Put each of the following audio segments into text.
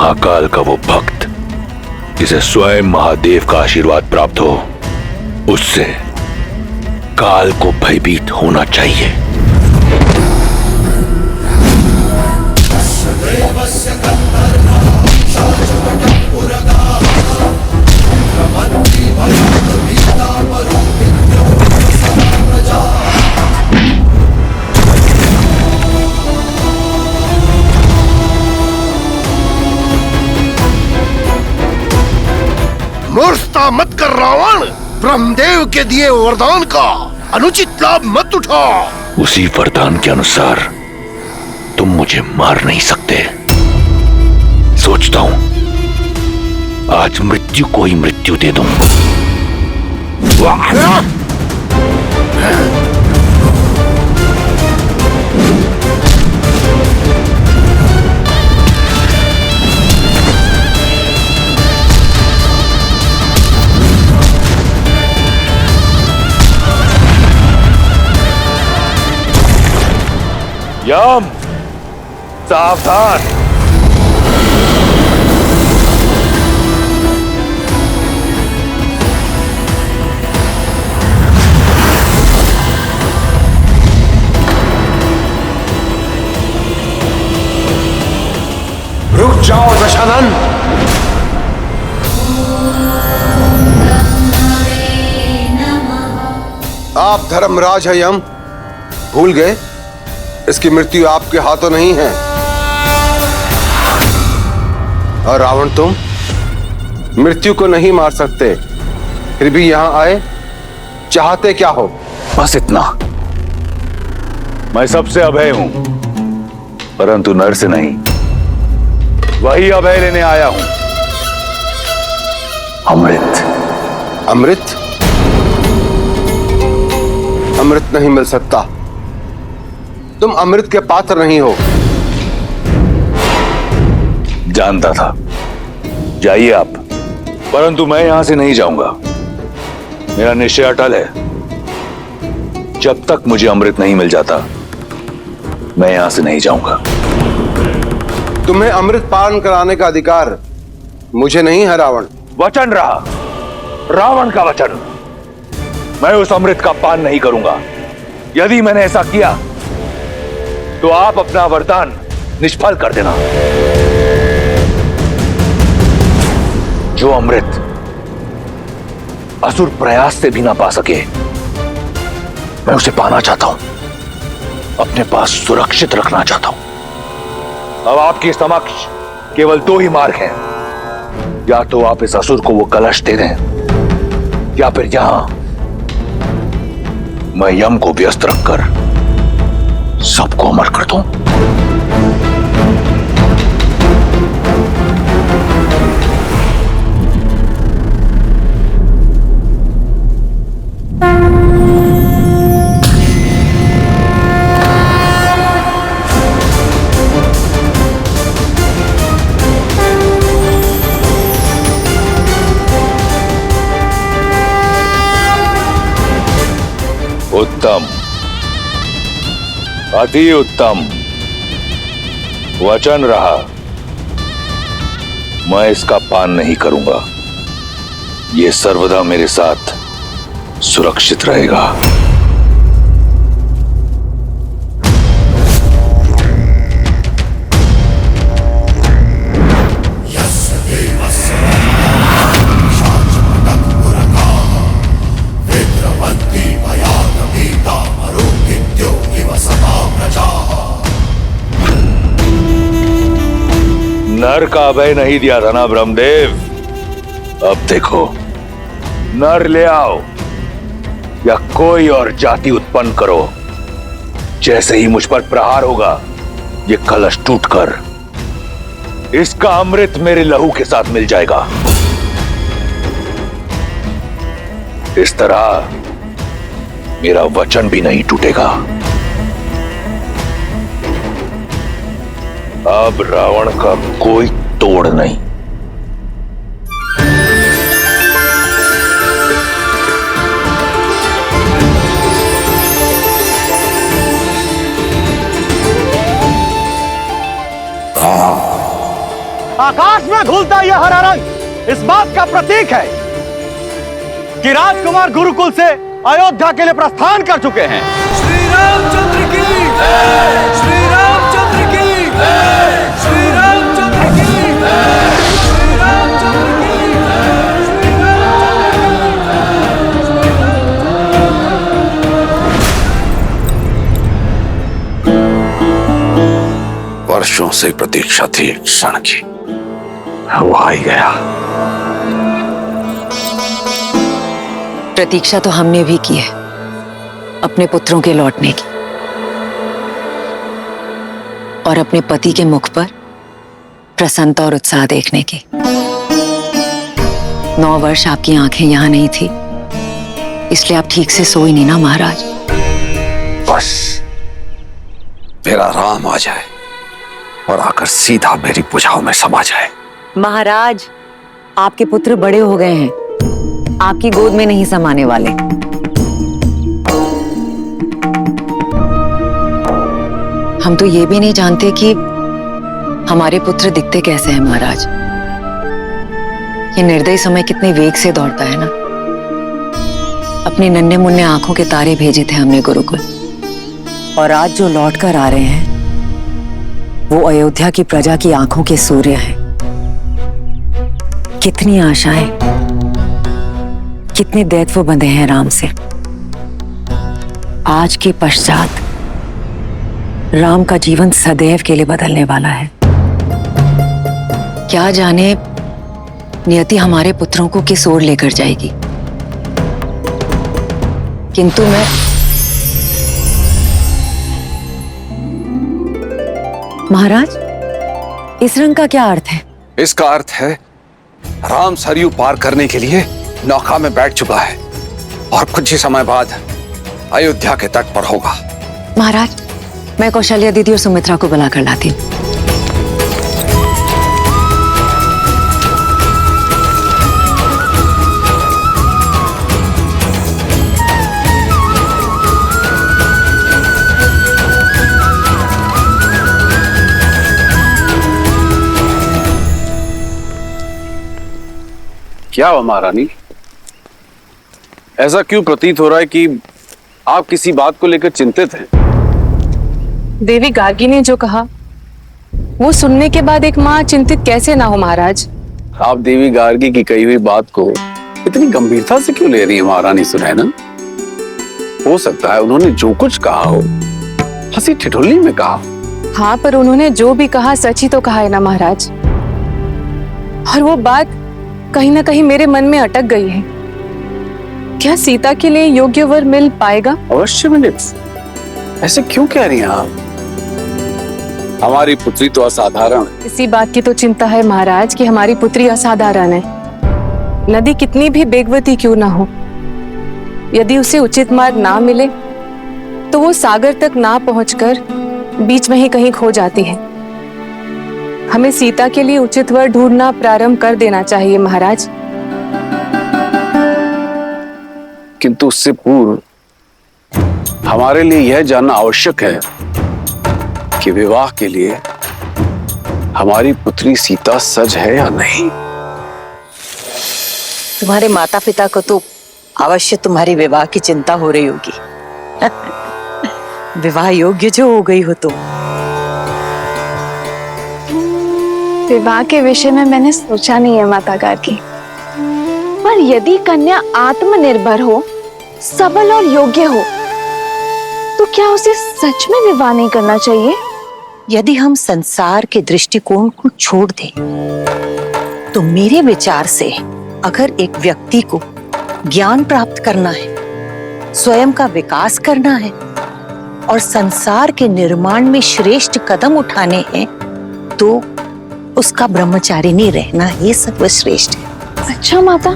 महाकाल का वो भक्त जिसे स्वयं महादेव का आशीर्वाद प्राप्त हो, उससे काल को भयभीत होना चाहिए। मूर्खता मत कर रावण। ब्रह्मदेव के दिए वरदान का अनुचित लाभ मत उठा। उसी वरदान के अनुसार तुम मुझे मार नहीं सकते। सोचता हूं आज मृत्यु को ही मृत्यु दे दूं। यम, सावधान। रुक जाओ दशानन। आप धर्मराज हैं यम, भूल गए इसकी मृत्यु आपके हाथों नहीं है। और रावण तुम मृत्यु को नहीं मार सकते, फिर भी यहां आए, चाहते क्या हो? बस इतना। मैं सबसे अभय हूं, परंतु नर से नहीं। वही अभय लेने आया हूं, अमृत। अमृत? अमृत नहीं मिल सकता। तुम अमृत के पात्र नहीं हो। जानता था। जाइए आप, परंतु मैं यहां से नहीं जाऊंगा। मेरा निश्चय अटल है। जब तक मुझे अमृत नहीं मिल जाता, मैं यहां से नहीं जाऊंगा। तुम्हें अमृत पान कराने का अधिकार मुझे नहीं है रावण। वचन रहा, रावण का वचन। मैं उस अमृत का पान नहीं करूंगा। यदि मैंने ऐसा किया तो आप अपना वरदान निष्फल कर देना। जो अमृत असुर प्रयास से भी ना पा सके, मैं उसे पाना चाहता हूं, अपने पास सुरक्षित रखना चाहता हूं। अब आपके समक्ष केवल दो ही मार्ग हैं। या तो आप इस असुर को वो कलश दे दें, या फिर यहां मैं यम को व्यस्त रखकर सबको अमर कर दूं। उत्तम, अति उत्तम। वचन रहा, मैं इसका पान नहीं करूंगा। यह सर्वदा मेरे साथ सुरक्षित रहेगा। नर का अभय नहीं दिया था ना ब्रह्मदेव? अब देखो, नर ले आओ या कोई और जाति उत्पन्न करो, जैसे ही मुझ पर प्रहार होगा, ये कलश टूटकर इसका अमृत मेरे लहू के साथ मिल जाएगा। इस तरह मेरा वचन भी नहीं टूटेगा। अब रावण का कोई तोड़ नहीं। आकाश में घुलता यह हरा रंग इस बात का प्रतीक है कि राजकुमार गुरुकुल से अयोध्या के लिए प्रस्थान कर चुके हैं। श्री रामचंद्र की जय, श्री रामचंद्र की जय, श्री रामचंद्र की जय, श्री रामचंद्र की जय, श्री रामचंद्र। वर्षों से प्रतीक्षा थी एक क्षण की, वो आ ही गया। प्रतीक्षा तो हमने भी की है अपने पुत्रों के लौटने की, और अपने पति के मुख पर प्रसन्नता और उत्साह देखने की। 9 वर्ष आपकी आंखें यहां नहीं थी, इसलिए आप ठीक से सोई नहीं ना महाराज। बस मेरा राम आ जाए और आकर सीधा मेरी भुजाओं में समा जाए। महाराज, आपके पुत्र बड़े हो गए हैं, आपकी गोद में नहीं समाने वाले। हम तो ये भी नहीं जानते कि हमारे पुत्र दिखते कैसे हैं महाराज। ये निर्दयी समय कितने वेग से दौड़ता है ना। अपने नन्हे मुन्ने आंखों के तारे भेजे थे हमने गुरुकुल, और आज जो लौट कर आ रहे हैं वो अयोध्या की प्रजा की आंखों के सूर्य हैं। कितनी आशाएं, कितने दैत्व बंधे हैं राम से। आज के पश्चात राम का जीवन सदैव के लिए बदलने वाला है। क्या जाने नियति हमारे पुत्रों को किस ओर लेकर जाएगी। किंतु मैं महाराज, इस रंग का क्या अर्थ है? इसका अर्थ है राम सरयू पार करने के लिए नौका में बैठ चुका है और कुछ ही समय बाद अयोध्या के तट पर होगा। महाराज, मैं कौशल्या दीदी और सुमित्रा को बुलाकर लाती हूँ। क्या हुआ महारानी? ऐसा क्यों प्रतीत हो रहा है कि आप किसी बात को लेकर चिंतित हैं? देवी गार्गी ने जो कहा वो सुनने के बाद एक माँ चिंतित कैसे ना हो महाराज। आप देवी गार्गी की कही हुई बात को इतनी गंभीरता से क्यों ले रही है महारानी सुनैना? हो सकता है उन्होंने जो कुछ कहा हो हंसी ठिठुल्ली में कहा। हाँ, पर उन्होंने जो भी कहा सच ही तो कहा है ना महाराज। और वो बात कहीं ना कहीं मेरे मन में अटक गई है। क्या सीता के लिए योग्य वर मिल पाएगा? अवश्य मिले। ऐसे क्यों कह रही हैं आप? हमारी पुत्री तो असाधारण है। इसी बात की तो चिंता है महाराज कि हमारी पुत्री असाधारण है। नदी कितनी भी बेगवती क्यों ना हो, यदि उसे उचित मार्ग ना मिले तो वो सागर तक ना पहुंचकर बीच में ही कहीं खो जाती है। हमें सीता के लिए उचित वर ढूंढना प्रारंभ कर देना चाहिए महाराज। किंतु उससे पूर्व हमारे लिए यह जानना आवश्यक है कि विवाह के लिए हमारी पुत्री सीता सज है या नहीं। तुम्हारे माता पिता को तो अवश्य तुम्हारी विवाह की चिंता हो रही होगी। विवाह योग्य जो हो गई हो तुम। विवाह के विषय में मैंने सोचा नहीं है माता गार्गी, पर यदि कन्या आत्मनिर्भर हो, सबल और योग्य हो, तो क्या उसे सच में विवाह नहीं करना चाहिए? यदि हम संसार के दृष्टिकोण को छोड़ दें तो मेरे विचार से अगर एक व्यक्ति को ज्ञान प्राप्त करना है, स्वयं का विकास करना है और संसार के निर्माण में श्रेष्ठ कदम उठाने हैं, तो उसका ब्रह्मचारिणी रहना ही सर्वश्रेष्ठ है। अच्छा माता,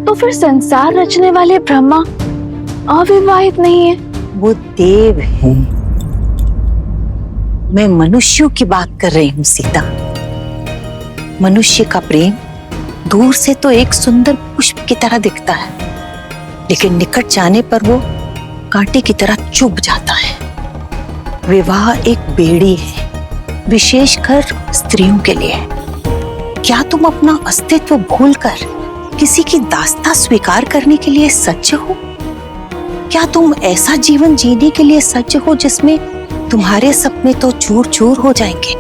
तो फिर संसार रचने वाले ब्रह्मा अविवाहित नहीं है? वो देव है, मैं मनुष्यों की बात कर रही हूँ सीता। मनुष्य का प्रेम दूर से तो एक सुंदर पुष्प की तरह दिखता है, लेकिन निकट जाने पर वो कांटे की तरह चुभ जाता है। विवाह एक बेड़ी है विशेषकर स्त्रियों के लिए। क्या तुम अपना अस्तित्व भूलकर किसी की दास्तां स्वीकार करने के लिए सज्ज हो? क्या तुम ऐसा जीवन जीने के लिए सज्ज हो जिसमें तुम्हारे सपने तो चूर चूर हो जाएंगे,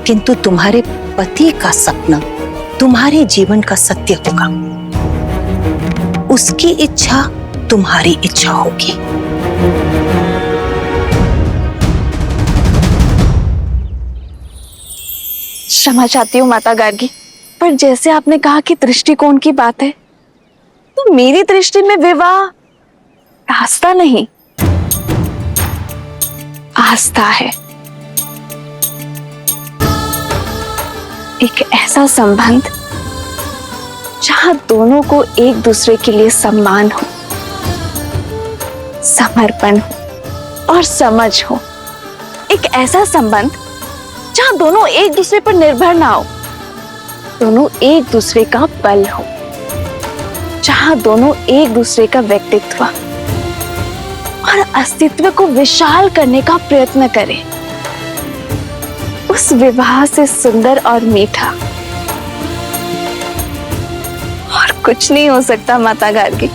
किंतु तुम्हारे पति का सपना तुम्हारे जीवन का सत्य होगा। उसकी इच्छा तुम्हारी इच्छा होगी। क्षमा चाहती हूँ माता गार्गी, पर जैसे आपने कहा कि दृष्टिकोण की बात है, तो मेरी दृष्टि में विवाह रास्ता नहीं, आस्था है। एक ऐसा संबंध जहां दोनों को एक दूसरे के लिए सम्मान हो, समर्पण हो और समझ हो। एक ऐसा संबंध जहां दोनों एक दूसरे पर निर्भर ना हो, दोनों एक दूसरे का बल हो, जहां दोनों एक दूसरे का व्यक्तित्व और अस्तित्व को विशाल करने का प्रयत्न करें। उस विवाह से सुंदर और मीठा और कुछ नहीं हो सकता माता गार्गी।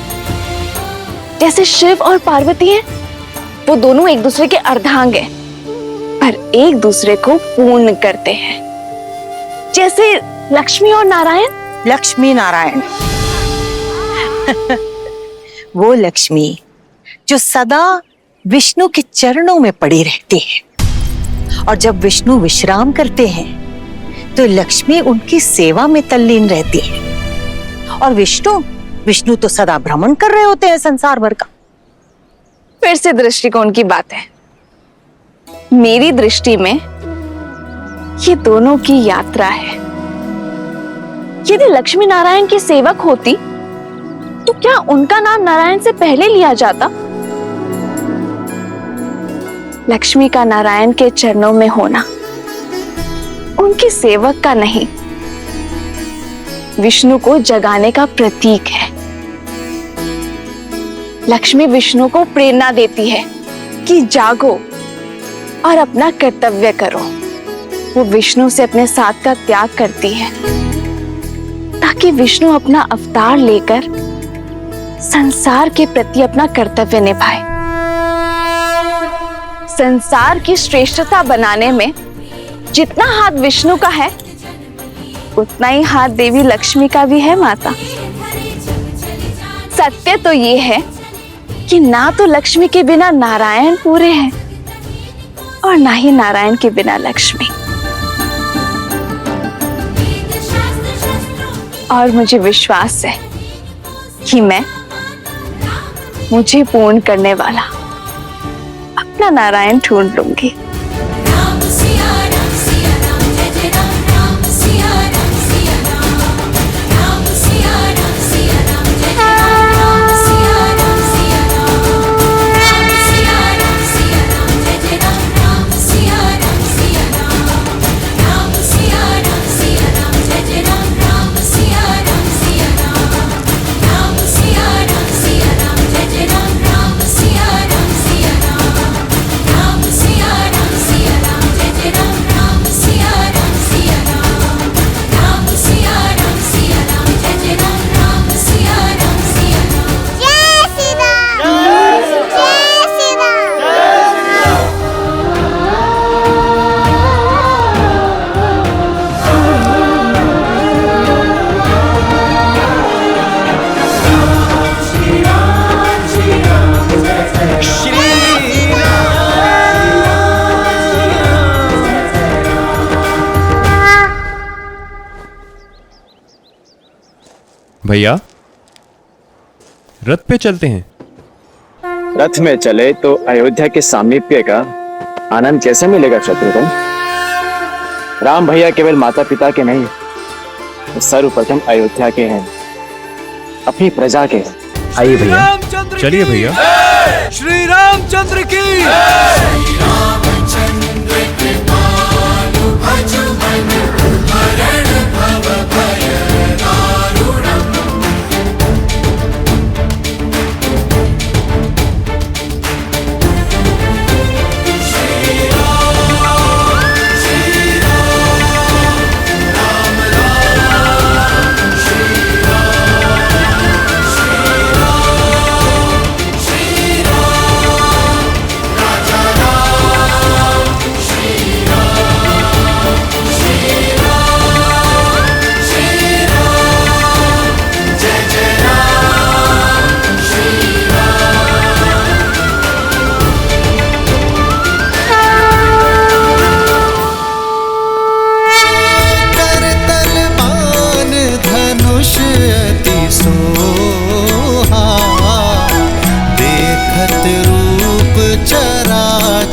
जैसे शिव और पार्वती हैं, वो दोनों एक दूसरे के अर्धांग हैं, पर एक दूसरे को पूर्ण करते हैं। जैसे लक्ष्मी और नारायण। लक्ष्मी नारायण वो लक्ष्मी जो सदा विष्णु के चरणों में पड़ी रहती है, और जब विष्णु विश्राम करते हैं तो लक्ष्मी उनकी सेवा में तल्लीन रहती है। और विष्णु तो सदा भ्रमण कर रहे होते हैं संसार भर का। फिर से दृष्टिकोण की बात है। मेरी दृष्टि में ये दोनों की यात्रा है। यदि लक्ष्मी नारायण की सेवक होती तो क्या उनका नाम नारायण से पहले लिया जाता? लक्ष्मी का नारायण के चरणों में होना उनके सेवक का नहीं, विष्णु को जगाने का प्रतीक है। लक्ष्मी विष्णु को प्रेरणा देती है कि जागो और अपना कर्तव्य करो। वो विष्णु से अपने साथ का त्याग करती है ताकि विष्णु अपना अवतार लेकर संसार के प्रति अपना कर्तव्य निभाए। संसार की श्रेष्ठता बनाने में जितना हाथ विष्णु का है, उतना ही हाथ देवी लक्ष्मी का भी है माता। सत्य तो ये है कि ना तो लक्ष्मी के बिना नारायण पूरे हैं और ना ही नारायण के बिना लक्ष्मी। और मुझे विश्वास है कि मैं मुझे पूर्ण करने वाला अपना नारायण ढूंढ लूंगी। भैया, रथ पे चलते हैं। रथ में चले तो अयोध्या के सामीप्य का आनंद कैसे मिलेगा शत्रुघ्न? राम भैया केवल माता पिता के नहीं, सर्वप्रथम अयोध्या के हैं, अपनी प्रजा के हैं। आइए भैया, चलिए भैया। श्री रामचंद्र की।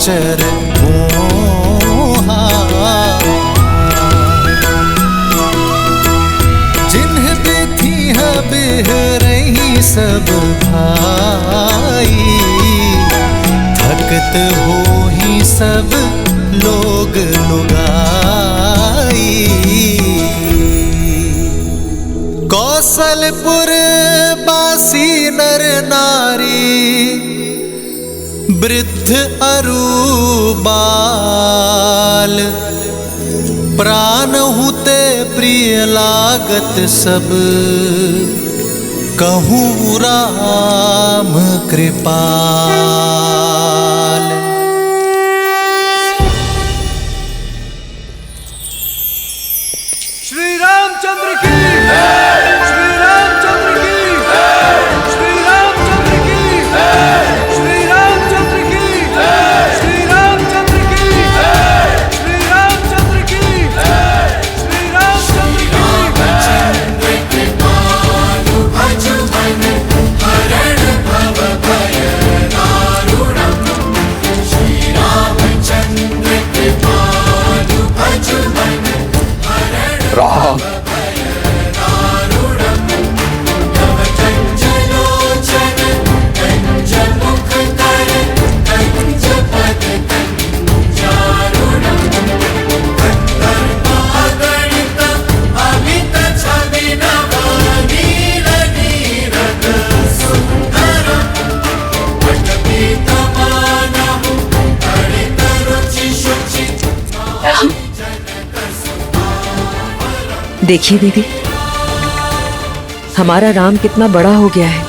गोचर मोहा। जिन्ह बिथी है बिह रही सब भाई, थकत हो ही सब लोग लुगाई। कौशलपुर बासी नर नारी, वृद्ध अरु बाल, प्राण हुते प्रिय लागत सब, कहूँ राम कृपाल। श्री रामचंद्र की, श्री रामचंद्र की, श्री रामचंद्र की, श्री रामचंद्र की, श्री रामचंद्र की, श्री रामचंद्र की, श्री रामचंद्र की। राम देखिए दीदी, हमारा राम कितना बड़ा हो गया है।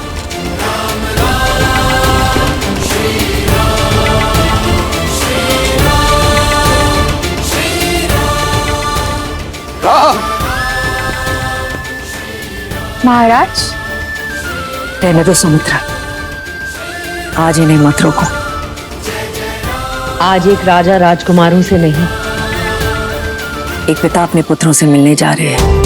राम महाराज, रहने दो सुमित्रा, आज इन्हें मत रोको। आज एक राजा राजकुमारों से नहीं, एक पिता अपने पुत्रों से मिलने जा रहे हैं।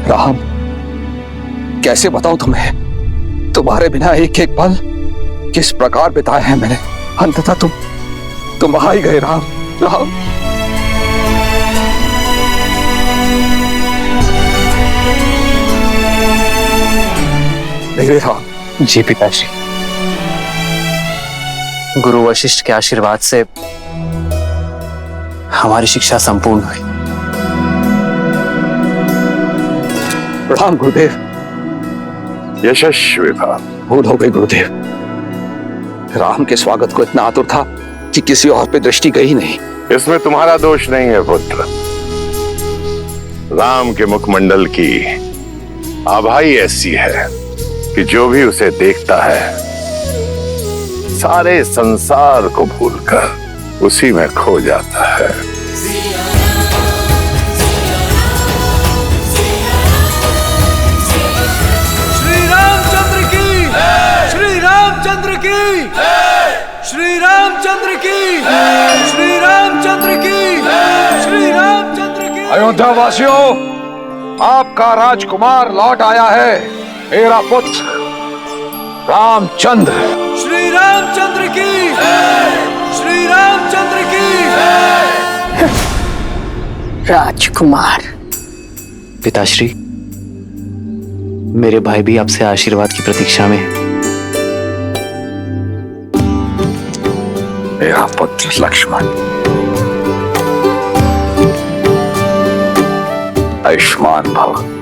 राम, कैसे बताऊं तुम्हें, तुम्हारे बिना एक एक पल किस प्रकार बिताए हैं मैंने। अंततः तुम आ ही गए राम। राम मेरे राम। जी पिताश्री, गुरु वशिष्ठ के आशीर्वाद से हमारी शिक्षा संपूर्ण हुई। प्रणाम गुरुदेव। यशस्वी भव। भूल हो गई गुरुदेव, राम के स्वागत को इतना आतुर था कि किसी और पे दृष्टि गई नहीं। इसमें तुम्हारा दोष नहीं है पुत्र। राम के मुखमंडल की आभा ही ऐसी है कि जो भी उसे देखता है सारे संसार को भूलकर उसी में खो जाता है। श्री रामचंद्र की, श्री रामचंद्र की, श्री रामचंद्र की, श्री रामचंद्र की, श्री रामचंद्र की। अयोध्या वासियों, आपका राजकुमार लौट आया है, मेरा पुत्र रामचंद्र। श्री रामचंद्र की, श्री रामचंद्र की। राजकुमार, पिताश्री, मेरे भाई भी आपसे आशीर्वाद की प्रतीक्षा में है। मेरा पुत्र लक्ष्मण, आयुष्मान भव।